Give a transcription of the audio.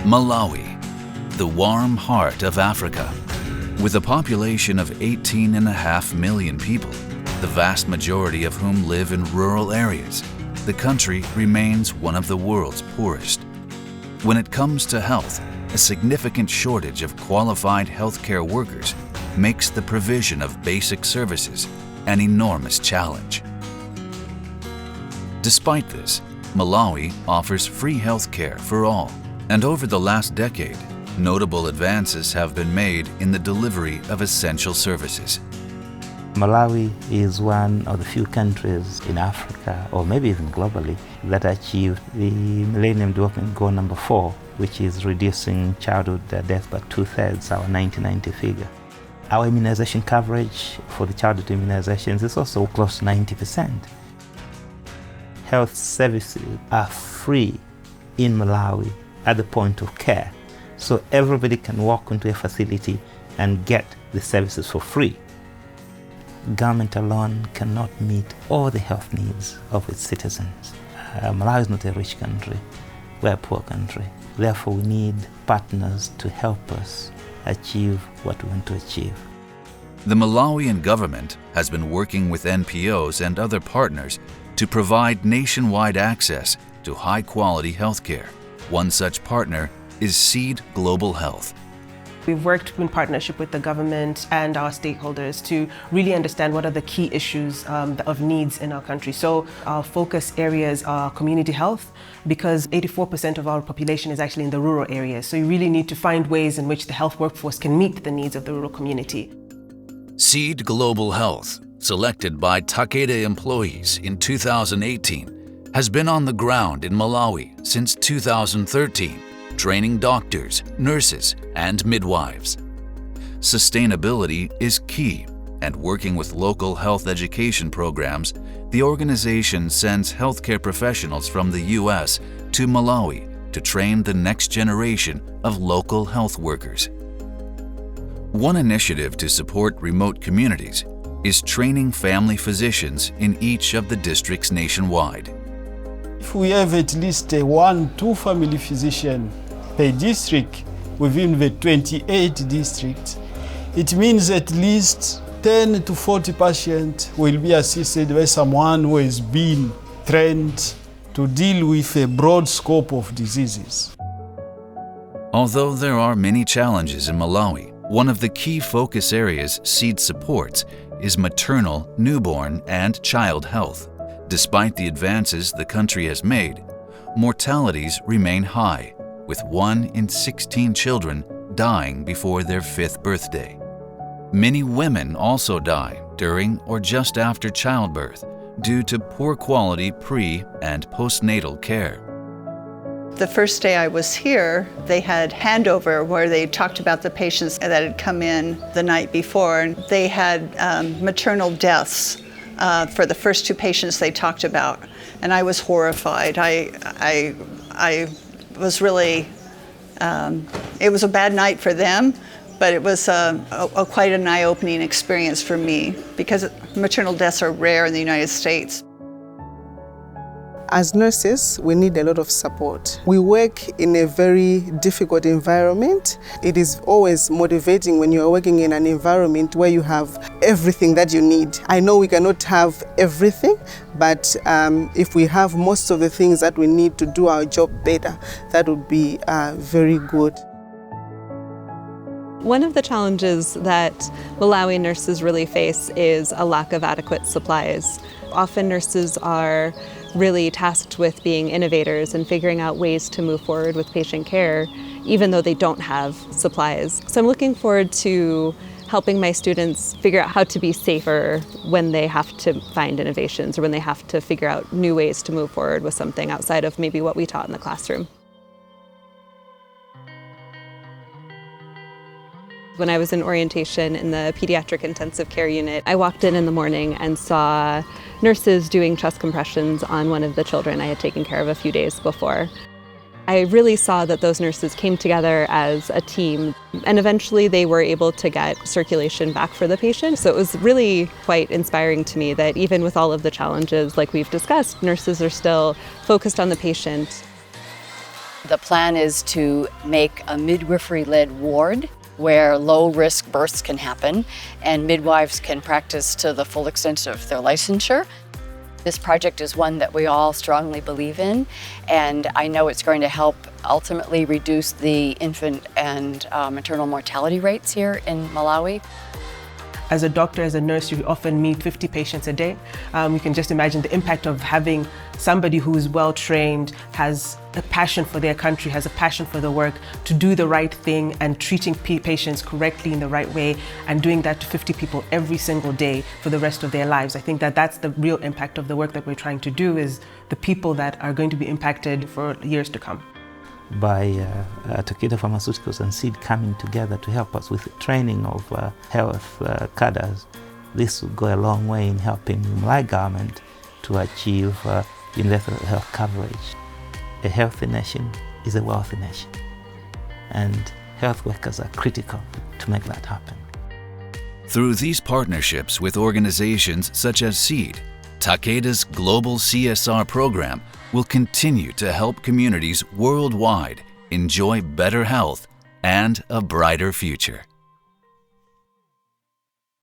Malawi, the warm heart of Africa. With a population of 18.5 million people, the vast majority of whom live in rural areas, the country remains one of the world's poorest. When it comes to health, a significant shortage of qualified healthcare workers makes the provision of basic services an enormous challenge. Despite this, Malawi offers free healthcare for all, and over the last decade, notable advances have been made in the delivery of essential services. Malawi is one of the few countries in Africa, or maybe even globally, that achieved the Millennium Development Goal number 4, which is reducing childhood death by 2/3, our 1990 figure. Our immunization coverage for the childhood immunizations is also close to 90%. Health services are free in Malawi at the point of care, so everybody can walk into a facility and get the services for free. Government alone cannot meet all the health needs of its citizens. Malawi is not a rich country, we're a poor country. Therefore, we need partners to help us achieve what we want to achieve. The Malawian government has been working with NPOs and other partners to provide nationwide access to high-quality healthcare. One such partner is Seed Global Health. We've worked in partnership with the government and our stakeholders to really understand what are the key issues of needs in our country. So our focus areas are community health, because 84% of our population is actually in the rural areas. So you really need to find ways in which the health workforce can meet the needs of the rural community. Seed Global Health, selected by Takeda employees in 2018, has been on the ground in Malawi since 2013. Training doctors, nurses, and midwives. Sustainability is key, and working with local health education programs, the organization sends healthcare professionals from the U.S. to Malawi to train the next generation of local health workers. One initiative to support remote communities is training family physicians in each of the districts nationwide. If we have at least 1-2 family physicians per district within the 28 districts, it means at least 10 to 40 patients will be assisted by someone who has been trained to deal with a broad scope of diseases. Although there are many challenges in Malawi, one of the key focus areas SEED supports is maternal, newborn, and child health. Despite the advances the country has made, mortalities remain high, with 1 in 16 children dying before their 5th birthday. Many women also die during or just after childbirth due to poor quality pre- and postnatal care. The first day I was here, they had handover where they talked about the patients that had come in the night before, and they had maternal deaths for the first 2 patients they talked about, and I was horrified. I was really, it was a bad night for them, but it was quite an eye-opening experience for me, because maternal deaths are rare in the United States. As nurses, we need a lot of support. We work in a very difficult environment. It is always motivating when you are working in an environment where you have everything that you need. I know we cannot have everything, but if we have most of the things that we need to do our job better, that would be very good. One of the challenges that Malawi nurses really face is a lack of adequate supplies. Often nurses are really tasked with being innovators and figuring out ways to move forward with patient care, even though they don't have supplies. So I'm looking forward to helping my students figure out how to be safer when they have to find innovations or when they have to figure out new ways to move forward with something outside of maybe what we taught in the classroom. When I was in orientation in the pediatric intensive care unit, I walked in the morning and saw nurses doing chest compressions on one of the children I had taken care of a few days before. I really saw that those nurses came together as a team, and eventually they were able to get circulation back for the patient. So it was really quite inspiring to me that even with all of the challenges like we've discussed, nurses are still focused on the patient. The plan is to make a midwifery-led ward where low-risk births can happen and midwives can practice to the full extent of their licensure. This project is one that we all strongly believe in, and I know it's going to help ultimately reduce the infant and maternal mortality rates here in Malawi. As a doctor, as a nurse, you often meet 50 patients a day. You can just imagine the impact of having somebody who is well-trained, has a passion for their country, has a passion for the work, to do the right thing and treating patients correctly in the right way, and doing that to 50 people every single day for the rest of their lives. I think that that's the real impact of the work that we're trying to do, is the people that are going to be impacted for years to come. By Takeda Pharmaceuticals and SEED coming together to help us with the training of health cadres, this will go a long way in helping the Malawi government to achieve universal health coverage. A healthy nation is a wealthy nation, and health workers are critical to make that happen. Through these partnerships with organizations such as SEED, Takeda's global CSR program will continue to help communities worldwide enjoy better health and a brighter future.